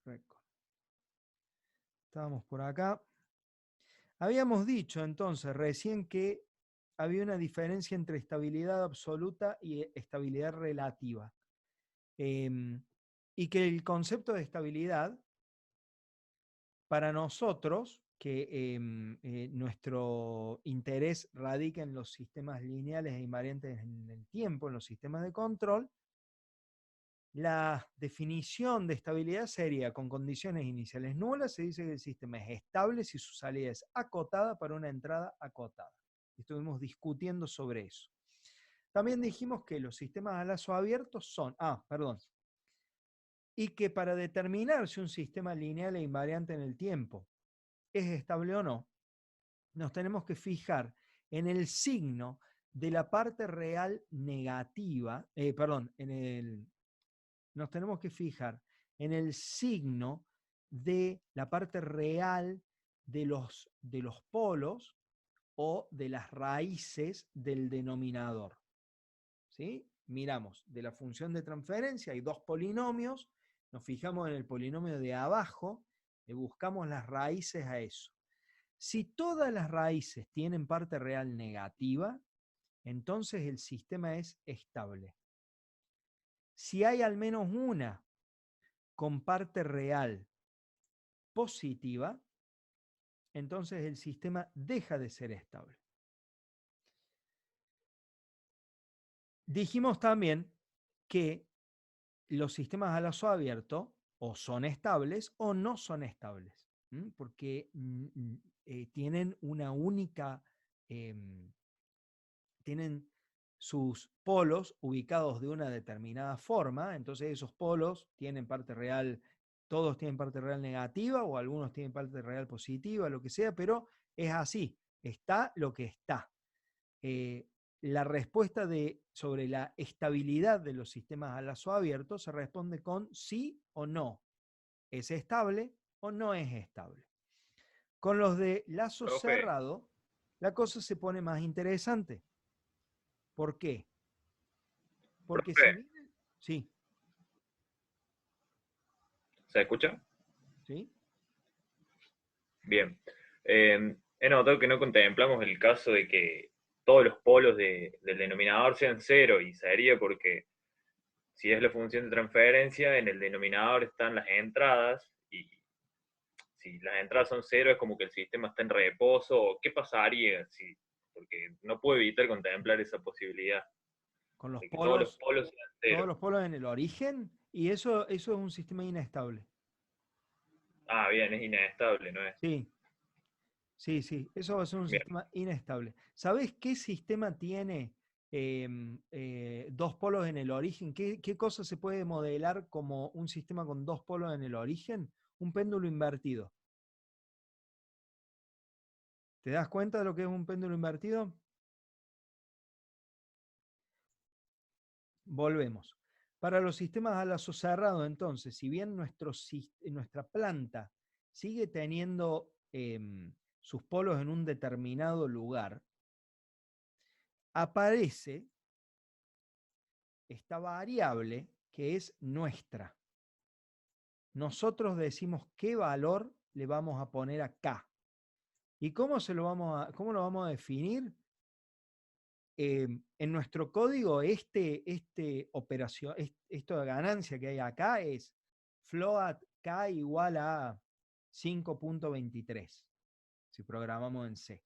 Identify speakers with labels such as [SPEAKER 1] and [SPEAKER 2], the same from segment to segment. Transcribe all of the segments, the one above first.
[SPEAKER 1] Record. Estábamos por acá. Habíamos dicho entonces recién que había una diferencia entre estabilidad absoluta y estabilidad relativa. Y que el concepto de estabilidad, para nosotros, que nuestro interés radica en los sistemas lineales e invariantes en el tiempo, en los sistemas de control, la definición de estabilidad sería: con condiciones iniciales nulas, se dice que el sistema es estable si su salida es acotada para una entrada acotada. Estuvimos discutiendo sobre eso. También dijimos que los sistemas a lazo abierto son, y que para determinar si un sistema lineal e invariante en el tiempo es estable o no, nos tenemos que fijar en el signo de la parte real negativa, nos tenemos que fijar en el signo de la parte real de los polos o de las raíces del denominador. ¿Sí? Miramos de la función de transferencia, hay dos polinomios, nos fijamos en el polinomio de abajo, le buscamos las raíces a eso. Si todas las raíces tienen parte real negativa, entonces el sistema es estable. Si hay al menos una con parte real positiva, entonces el sistema deja de ser estable. Dijimos también que los sistemas a lazo abierto o son estables o no son estables, porque tienen una única, tienen sus polos ubicados de una determinada forma, entonces esos polos tienen parte real, todos tienen parte real negativa o algunos tienen parte real positiva, lo que sea, pero es así, está lo que está. La respuesta sobre la estabilidad de los sistemas a lazo abierto se responde con sí o no. ¿Es estable o no es estable? Con los de lazo
[SPEAKER 2] Profe,
[SPEAKER 1] cerrado, la cosa se pone más interesante. ¿Por qué? Porque si
[SPEAKER 2] profe,
[SPEAKER 1] bien... Sí,
[SPEAKER 2] ¿se escucha?
[SPEAKER 1] sí.
[SPEAKER 2] Bien. He notado que no contemplamos el caso de que todos los polos del denominador sean cero, y sería porque si es la función de transferencia, en el denominador están las entradas, y si las entradas son cero es como que el sistema está en reposo. ¿O qué pasaría si? Porque no puedo evitar contemplar esa posibilidad
[SPEAKER 1] Con los
[SPEAKER 2] de que todos los
[SPEAKER 1] polos,
[SPEAKER 2] polos sean
[SPEAKER 1] todos
[SPEAKER 2] cero.
[SPEAKER 1] los polos en el origen, y eso es un sistema inestable.
[SPEAKER 2] Ah, bien, es inestable, ¿no es?
[SPEAKER 1] Sí, sí, sí, eso va a ser un
[SPEAKER 2] Bien.
[SPEAKER 1] sistema inestable. ¿Sabés qué sistema tiene dos polos en el origen? ¿Qué cosa se puede modelar como un sistema con dos polos en el origen? Un péndulo invertido. ¿Te das cuenta de lo que es un péndulo invertido? Volvemos. Para los sistemas a lazo cerrado, entonces, si bien nuestra planta sigue teniendo sus polos en un determinado lugar, aparece esta variable que es nuestra. Nosotros decimos qué valor le vamos a poner acá. ¿Y cómo lo vamos a definir? En nuestro código, esta ganancia que hay acá es float k igual a 5.23, si programamos en C.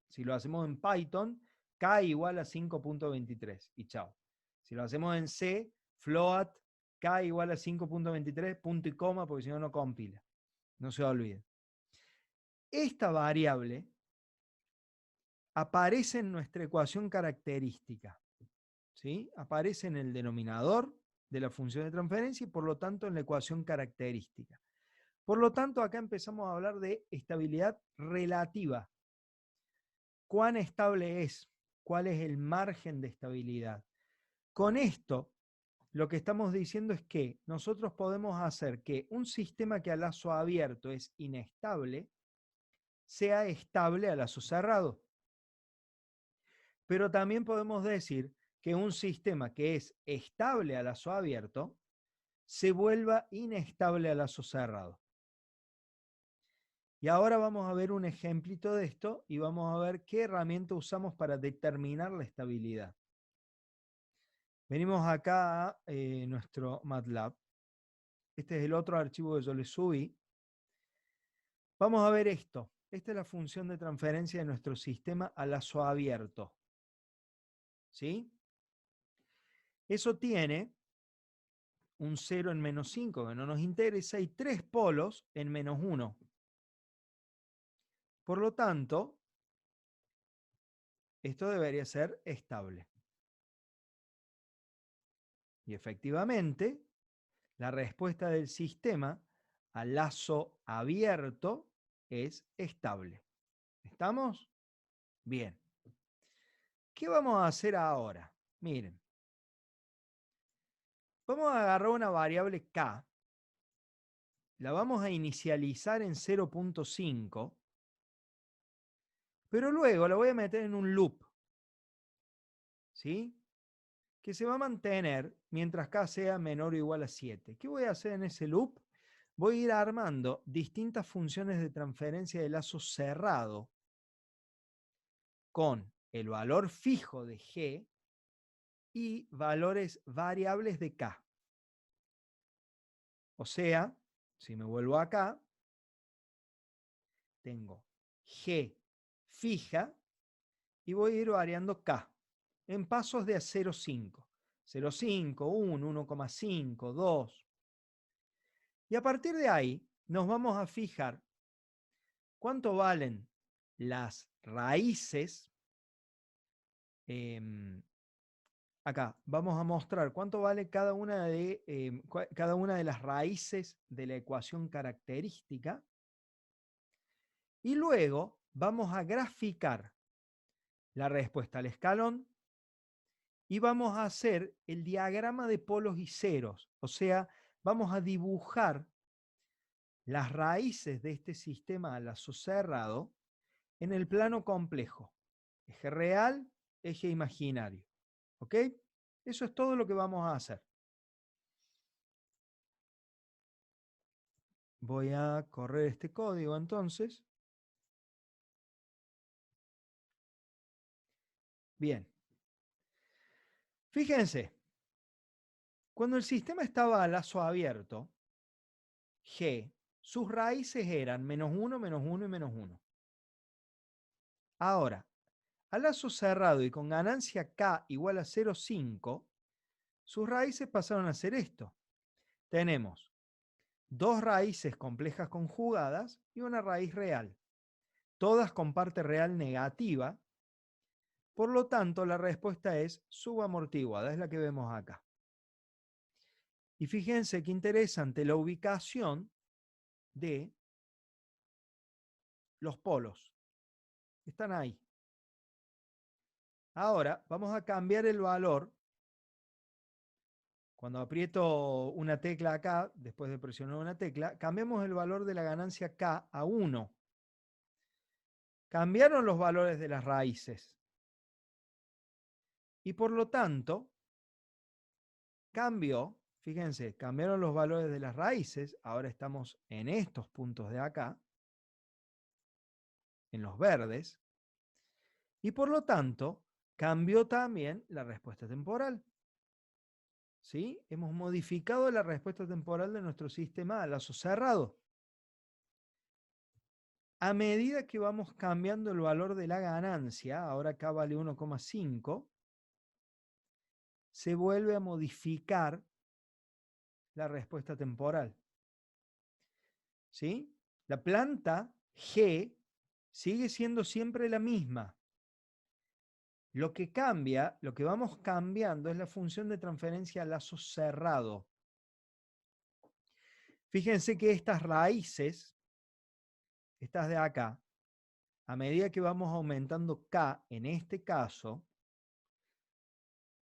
[SPEAKER 1] Si lo hacemos en Python, k igual a 5.23 y chao. Si lo hacemos en C, float k igual a 5.23, punto y coma, porque si no, no compila. No se olvide. Esta variable aparece en nuestra ecuación característica. ¿Sí? Aparece en el denominador de la función de transferencia y por lo tanto en la ecuación característica. Por lo tanto, acá empezamos a hablar de estabilidad relativa. ¿Cuán estable es? ¿Cuál es el margen de estabilidad? Con esto, lo que estamos diciendo es que nosotros podemos hacer que un sistema que a lazo abierto es inestable sea estable a lazo cerrado. Pero también podemos decir que un sistema que es estable a lazo abierto se vuelva inestable al lazo cerrado. Y ahora vamos a ver un ejemplito de esto y vamos a ver qué herramienta usamos para determinar la estabilidad. Venimos acá a nuestro MATLAB. Este es el otro archivo que yo le subí. Vamos a ver esto. Esta es la función de transferencia de nuestro sistema a lazo abierto. ¿Sí? Eso tiene un 0 en -5, que no nos interesa, y 3 polos en -1. Por lo tanto, esto debería ser estable. Y efectivamente, la respuesta del sistema al lazo abierto es estable. ¿Estamos? Bien. ¿Qué vamos a hacer ahora? Miren. Vamos a agarrar una variable k, la vamos a inicializar en 0.5, pero luego la voy a meter en un loop, ¿sí? Que se va a mantener mientras k sea menor o igual a 7. ¿Qué voy a hacer en ese loop? Voy a ir armando distintas funciones de transferencia de lazo cerrado con el valor fijo de g y valores variables de k. O sea, si me vuelvo acá, tengo g fija y voy a ir variando k en pasos de a 0,5. 0,5, 1, 1,5, 2. Y a partir de ahí nos vamos a fijar cuánto valen las raíces. Acá vamos a mostrar cuánto vale cada una de las raíces de la ecuación característica. Y luego vamos a graficar la respuesta al escalón y vamos a hacer el diagrama de polos y ceros. O sea, vamos a dibujar las raíces de este sistema a lazo cerrado en el plano complejo. Eje real, eje imaginario. ¿Ok? Eso es todo lo que vamos a hacer. Voy a correr este código entonces. Bien. Fíjense, cuando el sistema estaba a lazo abierto, G, sus raíces eran -1, -1 y -1. Ahora, a lazo cerrado y con ganancia K igual a 0,5, sus raíces pasaron a ser esto. Tenemos dos raíces complejas conjugadas y una raíz real, todas con parte real negativa. Por lo tanto, la respuesta es subamortiguada, es la que vemos acá. Y fíjense qué interesante la ubicación de los polos. Están ahí. Ahora vamos a cambiar el valor. Cuando aprieto una tecla acá, después de presionar una tecla, cambiamos el valor de la ganancia K a 1. Cambiaron los valores de las raíces. Y por lo tanto, fíjense, cambiaron los valores de las raíces. Ahora estamos en estos puntos de acá, en los verdes. Y por lo tanto, cambió también la respuesta temporal. ¿Sí? Hemos modificado la respuesta temporal de nuestro sistema a lazo cerrado. A medida que vamos cambiando el valor de la ganancia, ahora acá vale 1,5, se vuelve a modificar la respuesta temporal. ¿Sí? La planta G sigue siendo siempre la misma. Lo que cambia, lo que vamos cambiando es la función de transferencia a lazo cerrado. Fíjense que estas raíces, estas de acá, a medida que vamos aumentando K, en este caso,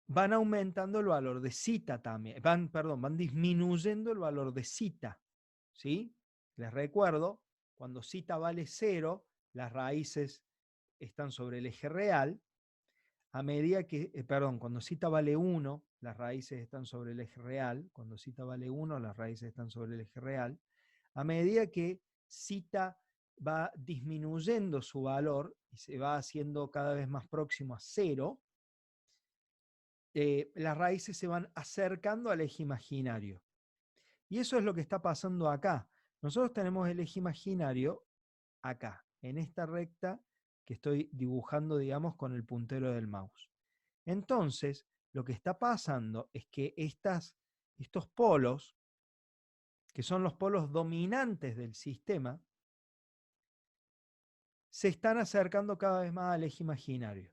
[SPEAKER 1] van aumentando el valor de cita también. Van disminuyendo el valor de cita. ¿Sí? Les recuerdo, cuando cita vale 0, las raíces están sobre el eje real. A medida que, cuando cita vale 1, las raíces están sobre el eje real. Cuando zeta vale 1, las raíces están sobre el eje real. A medida que zeta va disminuyendo su valor y se va haciendo cada vez más próximo a 0, las raíces se van acercando al eje imaginario. Y eso es lo que está pasando acá. Nosotros tenemos el eje imaginario acá, en esta recta que estoy dibujando, digamos, con el puntero del mouse. Entonces, lo que está pasando es que estos polos, que son los polos dominantes del sistema, se están acercando cada vez más al eje imaginario.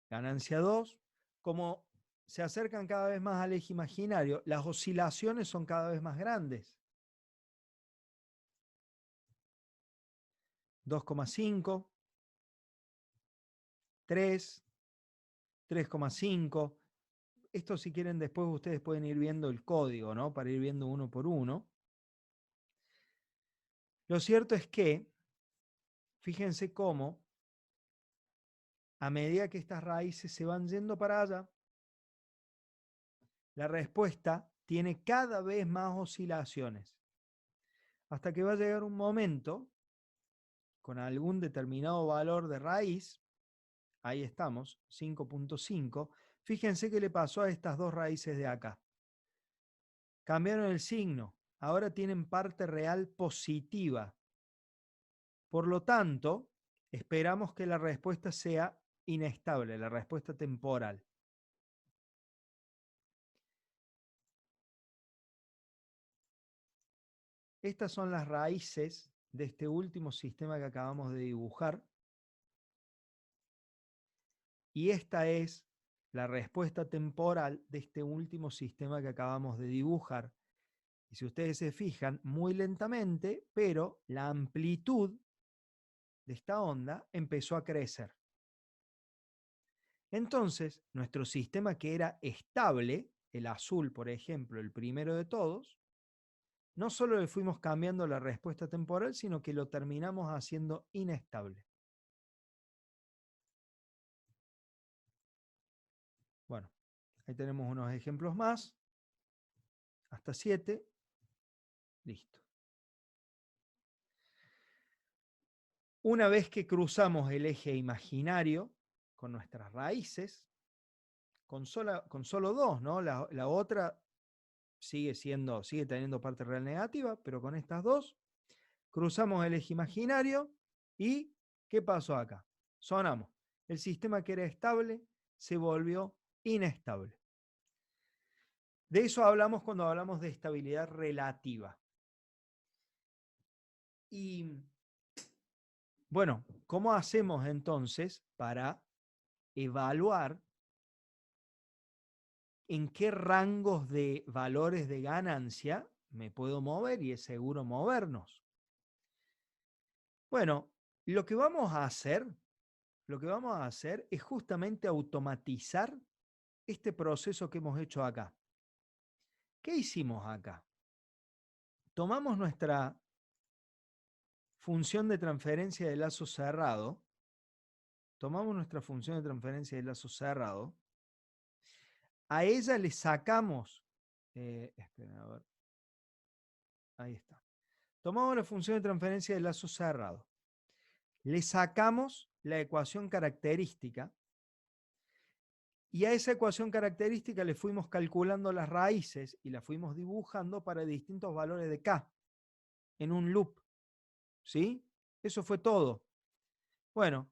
[SPEAKER 1] Ganancia 2, como se acercan cada vez más al eje imaginario, las oscilaciones son cada vez más grandes. 2,5, 3, 3,5. Esto, si quieren, después ustedes pueden ir viendo el código, ¿no? Para ir viendo uno por uno. Lo cierto es que, fíjense cómo, a medida que estas raíces se van yendo para allá, la respuesta tiene cada vez más oscilaciones. Hasta que va a llegar un momento, con algún determinado valor de raíz, ahí estamos, 5.5, fíjense qué le pasó a estas dos raíces de acá. Cambiaron el signo, ahora tienen parte real positiva. Por lo tanto, esperamos que la respuesta sea inestable, la respuesta temporal. Estas son las raíces de este último sistema que acabamos de dibujar. Y esta es la respuesta temporal de este último sistema que acabamos de dibujar. Y si ustedes se fijan, muy lentamente, pero la amplitud de esta onda empezó a crecer. Entonces, nuestro sistema, que era estable, el azul, por ejemplo, el primero de todos, no solo le fuimos cambiando la respuesta temporal, sino que lo terminamos haciendo inestable. Bueno, ahí tenemos unos ejemplos más. Hasta 7. Listo. Una vez que cruzamos el eje imaginario con nuestras raíces, con solo 2, ¿no? La otra sigue teniendo parte real negativa, pero con estas dos cruzamos el eje imaginario y ¿qué pasó acá? Sonamos. El sistema que era estable se volvió inestable. De eso hablamos cuando hablamos de estabilidad relativa. Y bueno, ¿cómo hacemos entonces para evaluar en qué rangos de valores de ganancia me puedo mover y es seguro movernos? Bueno, lo que vamos a hacer es justamente automatizar este proceso que hemos hecho acá. ¿Qué hicimos acá? Tomamos nuestra función de transferencia de lazo cerrado, a ella le sacamos, esperen, a ver, ahí está. Tomamos la función de transferencia de lazo cerrado, le sacamos la ecuación característica y a esa ecuación característica le fuimos calculando las raíces y las fuimos dibujando para distintos valores de K en un loop. ¿Sí? Eso fue todo. Bueno,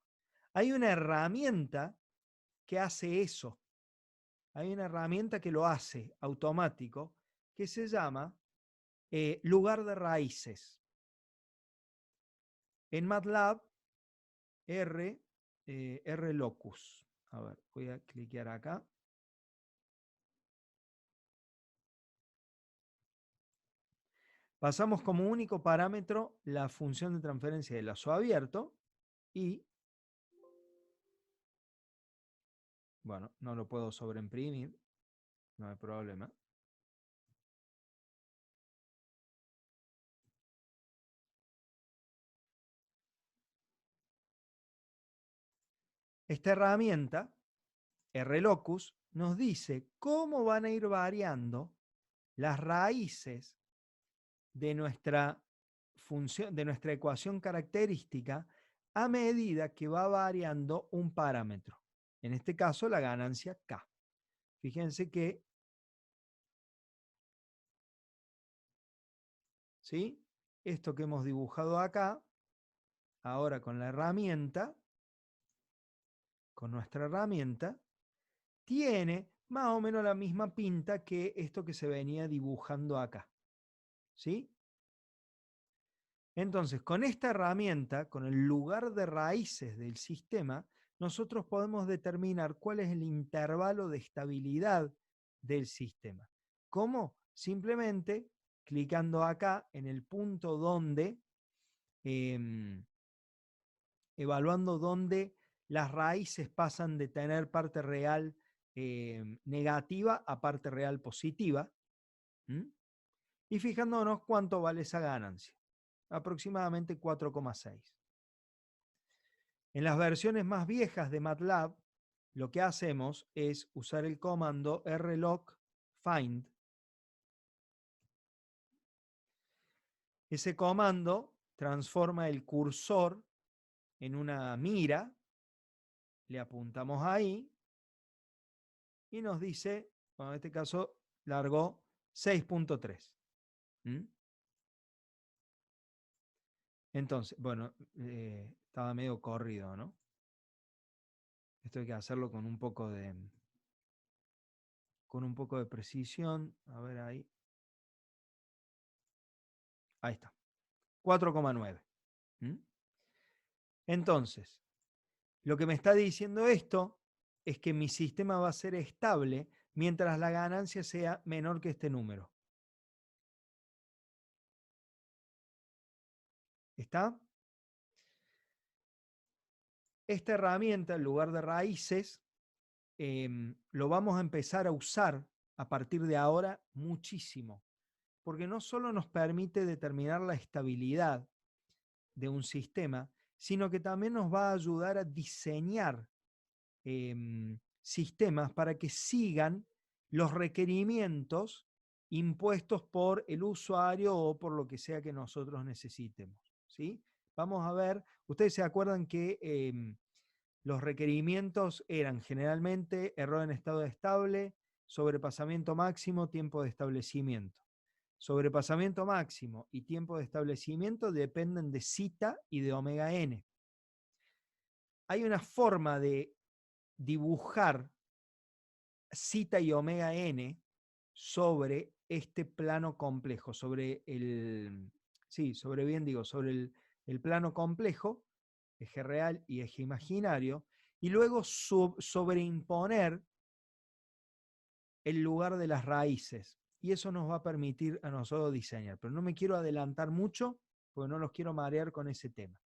[SPEAKER 1] hay una herramienta que hace eso. Hay una herramienta que lo hace automático que se llama lugar de raíces. En MATLAB, RLocus. A ver, voy a cliquear acá. Pasamos como único parámetro la función de transferencia de lazo abierto y, bueno, no lo puedo sobreimprimir, no hay problema. Esta herramienta R locus, nos dice cómo van a ir variando las raíces de nuestra función, de nuestra ecuación característica a medida que va variando un parámetro. En este caso, la ganancia K. Fíjense que, ¿sí?, esto que hemos dibujado acá, ahora con la herramienta, con nuestra herramienta, tiene más o menos la misma pinta que esto que se venía dibujando acá. ¿Sí? Entonces, con esta herramienta, con el lugar de raíces del sistema, nosotros podemos determinar cuál es el intervalo de estabilidad del sistema. ¿Cómo? Simplemente clicando acá en el punto donde, evaluando dónde las raíces pasan de tener parte real negativa a parte real positiva, y fijándonos cuánto vale esa ganancia. Aproximadamente 4,6. En las versiones más viejas de MATLAB, lo que hacemos es usar el comando rlog_find. Ese comando transforma el cursor en una mira, le apuntamos ahí y nos dice, bueno, en este caso largó 6.3. Entonces, bueno, estaba medio corrido, ¿no? Esto hay que hacerlo con un poco de precisión. A ver ahí. Ahí está. 4,9. Entonces, lo que me está diciendo esto es que mi sistema va a ser estable mientras la ganancia sea menor que este número. ¿Está? Esta herramienta, en lugar de raíces, lo vamos a empezar a usar a partir de ahora muchísimo, porque no solo nos permite determinar la estabilidad de un sistema, sino que también nos va a ayudar a diseñar sistemas para que sigan los requerimientos impuestos por el usuario o por lo que sea que nosotros necesitemos. ¿Sí? Vamos a ver, ustedes se acuerdan que los requerimientos eran generalmente error en estado estable, sobrepasamiento máximo, tiempo de establecimiento. Sobrepasamiento máximo y tiempo de establecimiento dependen de zeta y de omega n. Hay una forma de dibujar zeta y omega n sobre este plano complejo, sobre el, sí, sobre bien digo, sobre el plano complejo, eje real y eje imaginario, y luego sobreimponer el lugar de las raíces. Y eso nos va a permitir a nosotros diseñar. Pero no me quiero adelantar mucho porque no los quiero marear con ese tema.